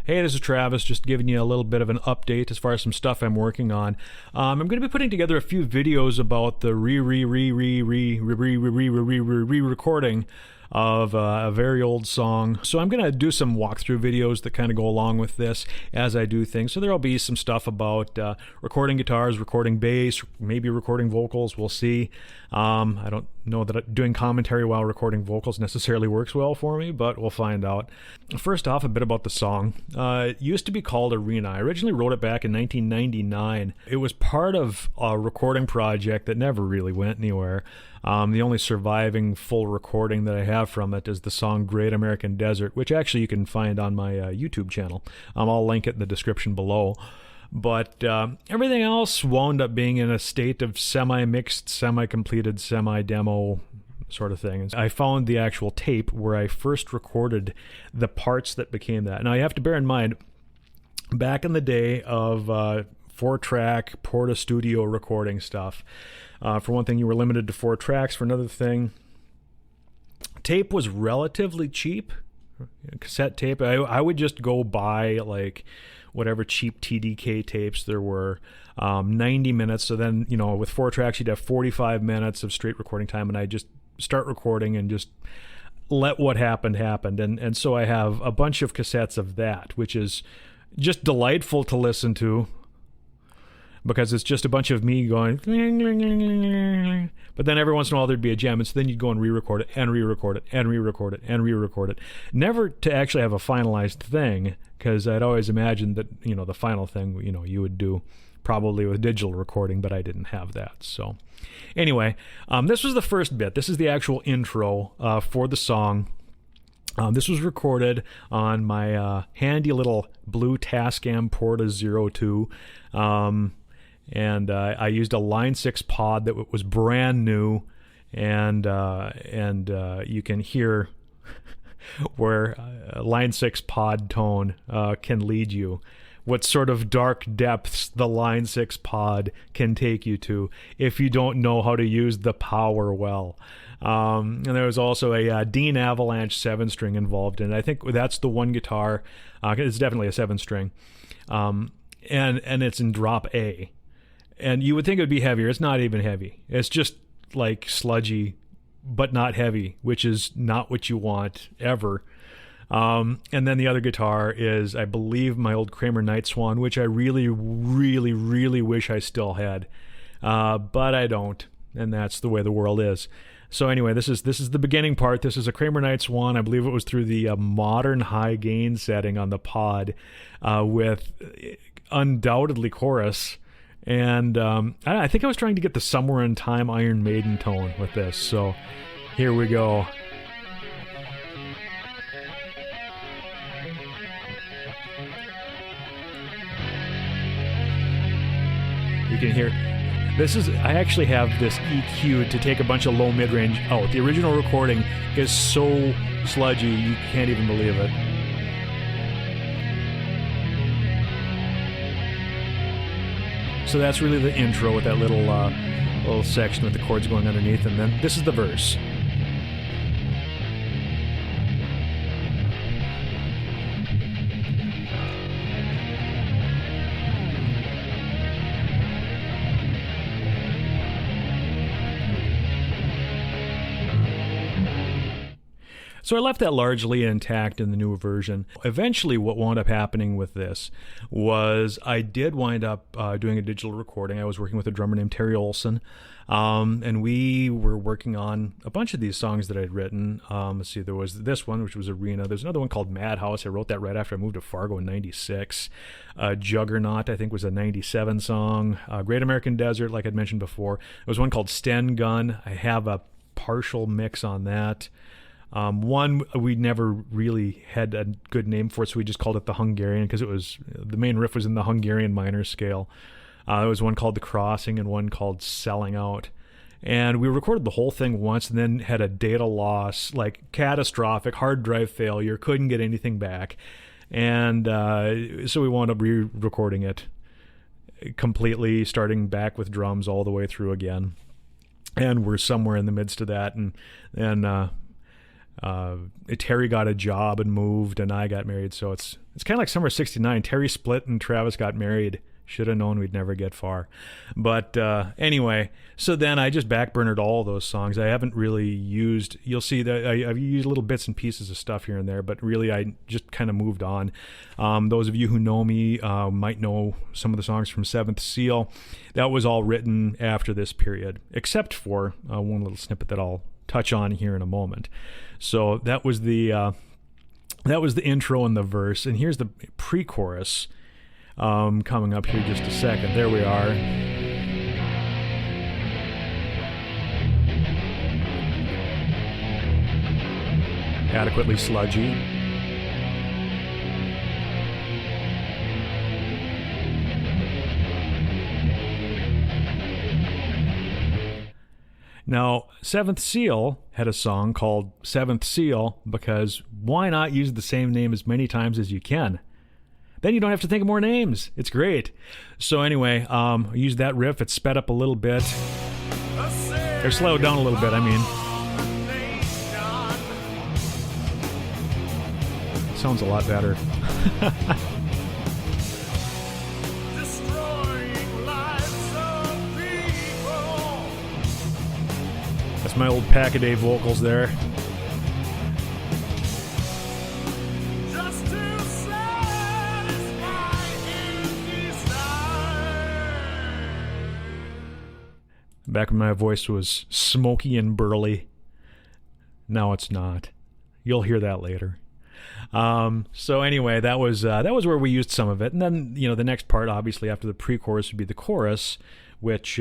Hey, this is Travis, just giving you a little bit of an update as far as some stuff I'm working on. I'm going to be putting together a few videos about the re-recording of a very old song. So I'm going to do some walkthrough videos that kind of go along with this as I do things. So there'll be some stuff about recording guitars, recording bass, maybe recording vocals. We'll see. I don't know that doing commentary while recording vocals necessarily works well for me, but we'll find out. First off, a bit about the song. It used to be called Arena. I originally wrote it back in 1999. It was part of a recording project that never really went anywhere. The only surviving full recording that I have from it is the song Great American Desert, which actually you can find on my YouTube channel. I'll link it in the description below. But everything else wound up being in a state of semi-mixed, semi-completed, semi-demo sort of thing. I found the actual tape where I first recorded the parts that became that. Now you have to bear in mind, back in the day of 4-track Porta-Studio recording stuff, for one thing, you were limited to 4 tracks. For another thing, tape was relatively cheap. Cassette tape, I would just go buy like whatever cheap TDK tapes there were, 90 minutes. So then, you know, with 4 tracks, you'd have 45 minutes of straight recording time, and I just start recording and just let what happened happen. And so I have a bunch of cassettes of that, which is just delightful to listen to, because it's just a bunch of me going, but then every once in a while there'd be a jam, and so then you'd go and re-record it, and re-record it, and re-record it, and re-record it. Never to actually have a finalized thing, because I'd always imagined that, you know, the final thing, you know, you would do probably with digital recording, but I didn't have that. So anyway, this was the first bit. This is the actual intro for the song. This was recorded on my handy little blue Tascam Porta 02. And I used a Line 6 pod that was brand new, and you can hear where Line 6 pod tone can lead you, what sort of dark depths the Line 6 pod can take you to if you don't know how to use the power well. And there was also a Dean Avalanche 7-string involved in it. I think that's the one guitar. It's definitely a 7-string, and it's in drop A. And you would think it would be heavier. It's not even heavy. It's just like sludgy, but not heavy, which is not what you want ever. And then the other guitar is, I believe, my old Kramer Night Swan, which I really, really, really wish I still had. But I don't. And that's the way the world is. So anyway, this is the beginning part. This is a Kramer Night Swan. I believe it was through the modern high gain setting on the pod, with undoubtedly chorus. And I think I was trying to get the Somewhere in Time Iron Maiden tone with this. So here we go. You can hear, I actually have this EQ'd to take a bunch of low mid-range out. The original recording is so sludgy, you can't even believe it. So that's really the intro with that little section with the chords going underneath, and then this is the verse. So I left that largely intact in the newer version. Eventually what wound up happening with this was I did wind up doing a digital recording. I was working with a drummer named Terry Olson, and we were working on a bunch of these songs that I'd written. Let's see, there was this one, which was Arena. There's another one called Madhouse. I wrote that right after I moved to Fargo in 96. Juggernaut, I think, was a 97 song. Great American Desert, like I'd mentioned before. There was one called Sten Gun. I have a partial mix on that. One we never really had a good name for it, so we just called it the Hungarian, because it was, the main riff was in the Hungarian minor scale. There was one called The Crossing and one called Selling Out. And we recorded the whole thing once and then had a data loss, like catastrophic, hard drive failure, couldn't get anything back. And so we wound up re-recording it completely, starting back with drums all the way through again. And we're somewhere in the midst of that, and Terry got a job and moved, and I got married, so it's It's kind of like Summer '69. Terry split and Travis got married. Should have known we'd never get far. But anyway, so then I just backburnered all those songs. I haven't really used, you'll see that I've used little bits and pieces of stuff here and there, but really I just kind of moved on. Those of you who know me might know some of the songs from Seventh Seal. That was all written after this period, except for one little snippet that I'll touch on here in a moment. So that was the intro and the verse, and here's the pre-chorus. Coming up here just a second. There we are. Adequately sludgy. Now, Seventh Seal had a song called Seventh Seal because why not use the same name as many times as you can? Then you don't have to think of more names. It's great. So anyway, I used that riff. It's sped up a little bit. Or slowed down a little bit, I mean. Sounds a lot better. That's my old Pack-A-Day vocals there. Back when my voice was smoky and burly. Now it's not. You'll hear that later. So anyway, that was where we used some of it. And then, the next part, obviously, after the pre-chorus would be the chorus, which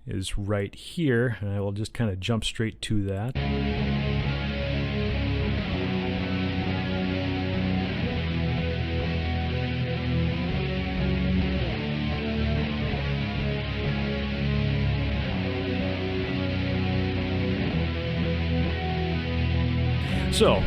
is right here. And I will just kind of jump straight to that. So,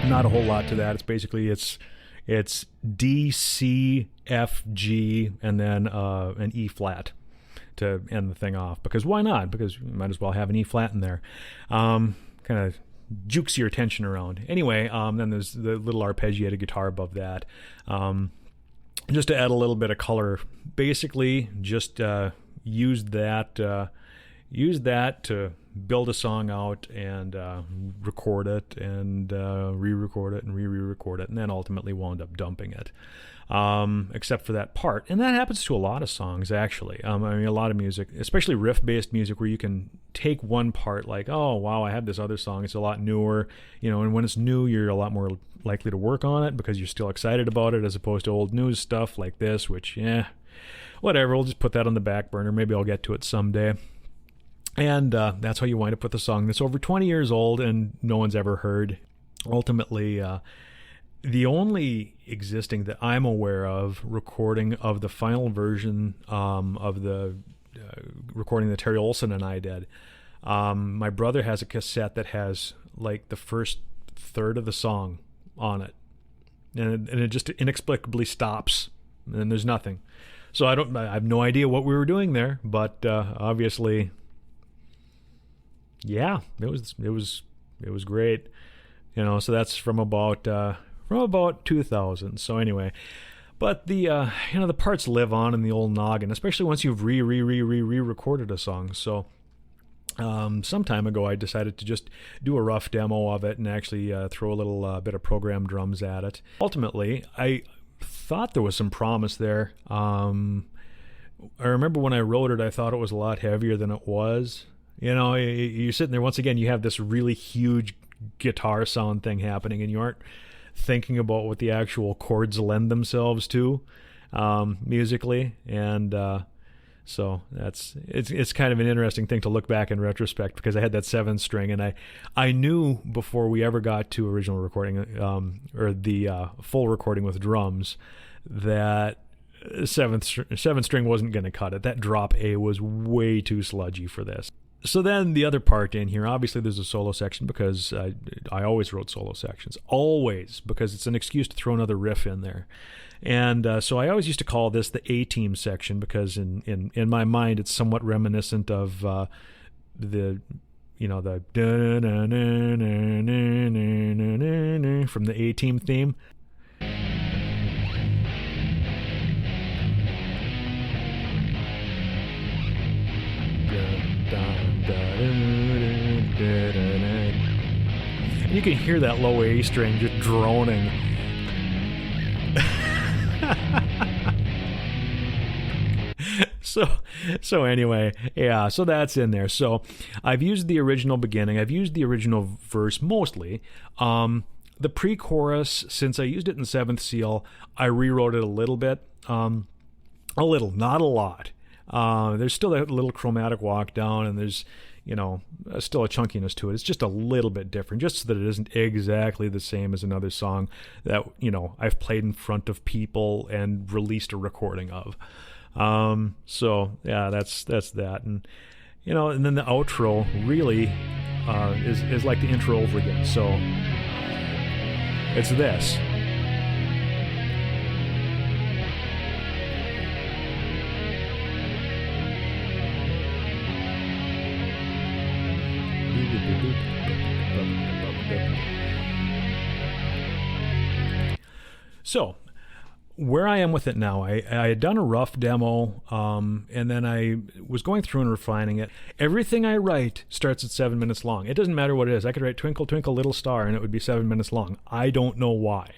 not a whole lot to that. It's basically it's D, C, F, G, and then an E flat to end the thing off. Because why not? Because you might as well have an E flat in there. Kind of jukes your attention around. Anyway, then there's the little arpeggiated guitar above that. Just to add a little bit of color. Basically, just use that to build a song out and record it and re-record it and re-record it, and then ultimately wound up dumping it, except for that part. And that happens to a lot of songs, actually. I mean, a lot of music, especially riff-based music, where you can take one part like, oh, wow, I have this other song. It's a lot newer, and when it's new, you're a lot more likely to work on it because you're still excited about it, as opposed to old news stuff like this, which, whatever, we'll just put that on the back burner. Maybe I'll get to it someday. And that's how you wind up with a song that's over 20 years old and no one's ever heard. Ultimately, the only existing that I'm aware of recording of the final version of the recording that Terry Olson and I did, my brother has a cassette that has like the first third of the song on it. And it just inexplicably stops and there's nothing. So I have no idea what we were doing there, but obviously... yeah, it was great, so that's from about 2000. So anyway, but the the parts live on in the old noggin, especially once you've re-recorded a song. So some time ago I decided to just do a rough demo of it and actually throw a little bit of programmed drums at it. Ultimately, I thought there was some promise there. I remember when I wrote it, I thought it was a lot heavier than it was. You're sitting there, once again, you have this really huge guitar sound thing happening, and you aren't thinking about what the actual chords lend themselves to musically. And so it's kind of an interesting thing to look back in retrospect, because I had that 7-string, and I knew before we ever got to original recording or the full recording with drums that 7-string wasn't going to cut it. That drop A was way too sludgy for this. So then the other part in here, obviously there's a solo section, because I always wrote solo sections. Always, because it's an excuse to throw another riff in there. And so I always used to call this the A-team section, because in my mind it's somewhat reminiscent of the from the A-team theme. And you can hear that low A string just droning. So anyway, yeah, so that's in there. So I've used the original beginning. I've used the original verse mostly. The pre-chorus, since I used it in 7th Seal, I rewrote it a little bit. A little, not a lot. There's still that little chromatic walk down, and there's, still a chunkiness to it. It's just a little bit different, just so that it isn't exactly the same as another song that, I've played in front of people and released a recording of. So yeah, that's that. And, and then the outro really, is like the intro over again. So it's this. So, where I am with it now, I had done a rough demo, and then I was going through and refining it. Everything I write starts at 7 minutes long. It doesn't matter what it is. I could write Twinkle, Twinkle, Little Star, and it would be 7 minutes long. I don't know why,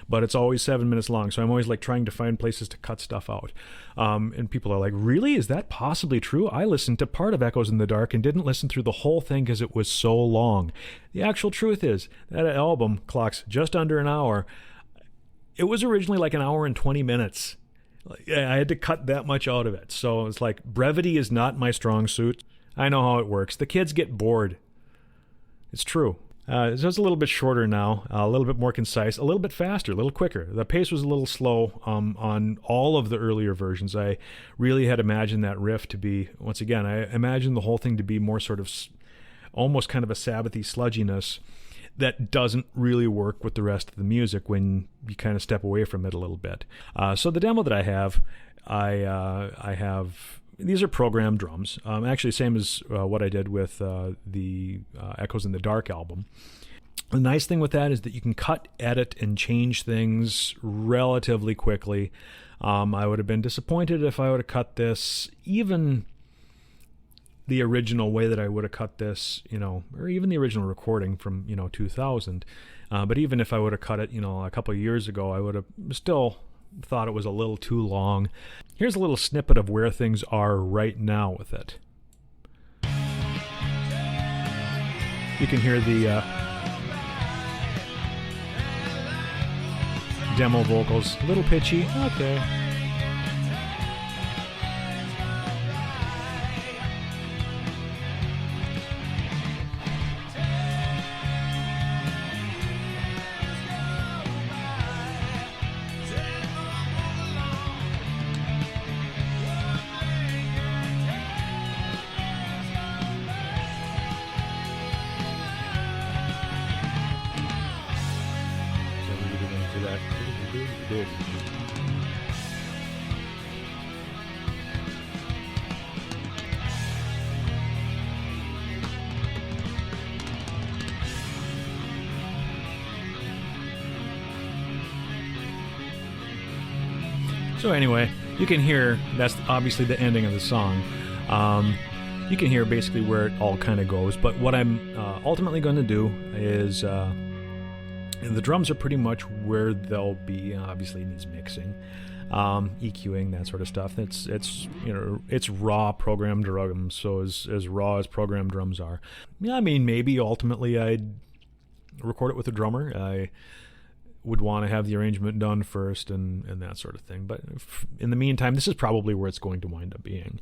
but it's always 7 minutes long, so I'm always trying to find places to cut stuff out. And people are like, really? Is that possibly true? I listened to part of Echoes in the Dark and didn't listen through the whole thing because it was so long. The actual truth is, that album clocks just under an hour. It was originally an hour and 20 minutes. I had to cut that much out of it. So it's brevity is not my strong suit. I know how it works. The kids get bored. It's true. So it's a little bit shorter now, a little bit more concise, a little bit faster, a little quicker. The pace was a little slow on all of the earlier versions. I really had imagined that riff to be, once again, I imagined the whole thing to be more sort of almost kind of a Sabbathy sludginess that doesn't really work with the rest of the music when you kind of step away from it a little bit. So the demo that I have, I have, these are programmed drums. Actually, same as what I did with the Echoes in the Dark album. The nice thing with that is that you can cut, edit, and change things relatively quickly. I would have been disappointed if I would have cut this even the original way that I would have cut this, or even the original recording from, 2000. But even if I would have cut it, a couple of years ago, I would have still thought it was a little too long. Here's a little snippet of where things are right now with it. You can hear the demo vocals, a little pitchy, okay. So anyway, you can hear, that's obviously the ending of the song. You can hear basically where it all kind of goes, but what I'm ultimately going to do is the drums are pretty much where they'll be. Obviously it needs mixing, EQing, that sort of stuff. It's raw programmed drums, so as raw as programmed drums are. Yeah, I mean, maybe ultimately I'd record it with a drummer. I would want to have the arrangement done first and that sort of thing. But in the meantime, this is probably where it's going to wind up being.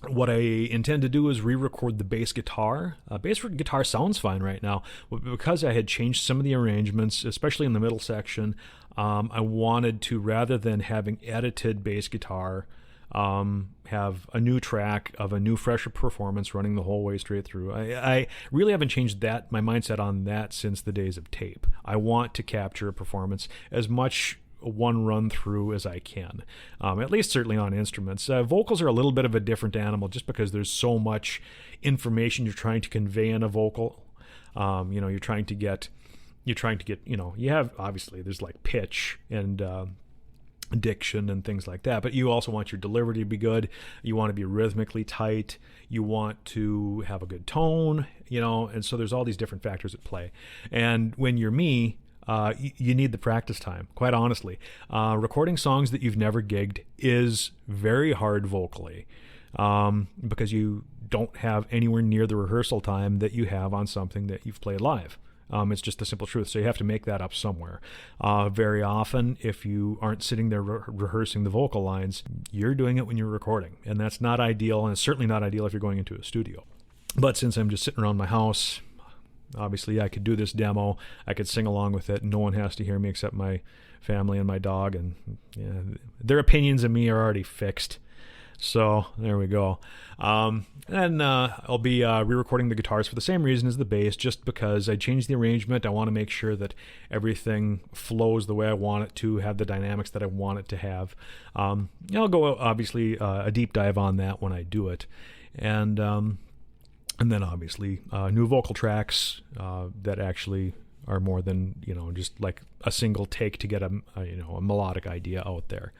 What I intend to do is re-record the bass guitar. Bass guitar sounds fine right now. Because I had changed some of the arrangements, especially in the middle section, I wanted to, rather than having edited bass guitar, have a new track of a new, fresher performance running the whole way straight through. I really haven't changed my mindset on that since the days of tape. I want to capture a performance as much one run through as I can, at least certainly on instruments. Vocals are a little bit of a different animal just because there's so much information you're trying to convey in a vocal. You're trying to get, you have, obviously there's pitch and diction and things like that, but you also want your delivery to be good. You want to be rhythmically tight. You want to have a good tone, and so there's all these different factors at play. And when you're me, you need the practice time, quite honestly. Recording songs that you've never gigged is very hard vocally, because you don't have anywhere near the rehearsal time that you have on something that you've played live. It's just the simple truth. So you have to make that up somewhere. Very often, if you aren't sitting there rehearsing the vocal lines, you're doing it when you're recording. And that's not ideal, and it's certainly not ideal if you're going into a studio. But since I'm just sitting around my house, obviously I could do this demo. I could sing along with it. No one has to hear me except my family and my dog. And their opinions of me are already fixed. So there we go. And I'll be re-recording the guitars for the same reason as the bass, just because I changed the arrangement. I want to make sure that everything flows the way I want it to, have the dynamics that I want it to have. I'll go, obviously, a deep dive on that when I do it. And then, obviously, new vocal tracks that actually are more than, just like a single take to get a melodic idea out there.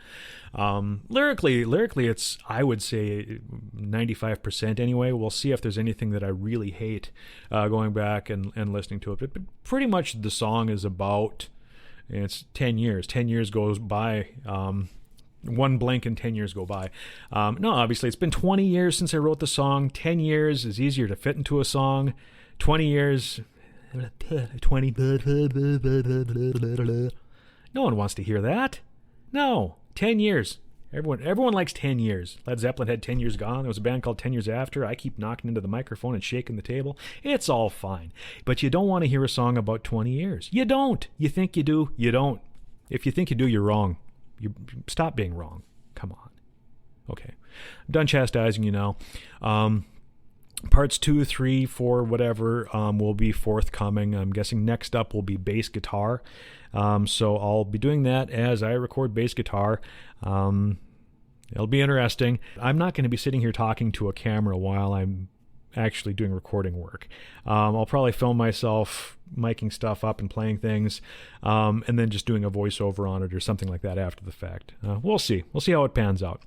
Lyrically, it's, I would say, 95% anyway. We'll see if there's anything that I really hate going back and listening to it. But pretty much the song is about, it's 10 years. 10 years goes by. One blink and 10 years go by. No, obviously, it's been 20 years since I wrote the song. 10 years is easier to fit into a song. 20 years... 20. No one wants to hear that. No, 10 years. Everyone likes 10 years. Led Zeppelin had 10 Years Gone. There was a band called 10 Years After. I keep knocking into the microphone and shaking the table. It's all fine. But you don't want to hear a song about 20 years. You don't. You think you do. You don't. If you think you do, you're wrong. You stop being wrong. Come on. Okay. I'm done chastising you now. Parts 2, 3, 4, whatever will be forthcoming. I'm guessing next up will be bass guitar. So I'll be doing that as I record bass guitar. It'll be interesting. I'm not going to be sitting here talking to a camera while I'm actually doing recording work. I'll probably film myself miking stuff up and playing things, and then just doing a voiceover on it or something like that after the fact. We'll see. We'll see how it pans out.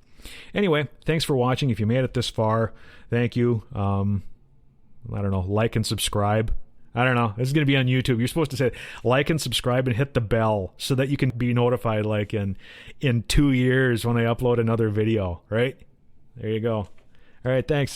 Anyway, thanks for watching. If you made it this far, thank you. I don't know, like and subscribe. I don't know. This is going to be on YouTube. You're supposed to say like and subscribe and hit the bell so that you can be notified like in 2 years when I upload another video, right? There you go. All right, thanks.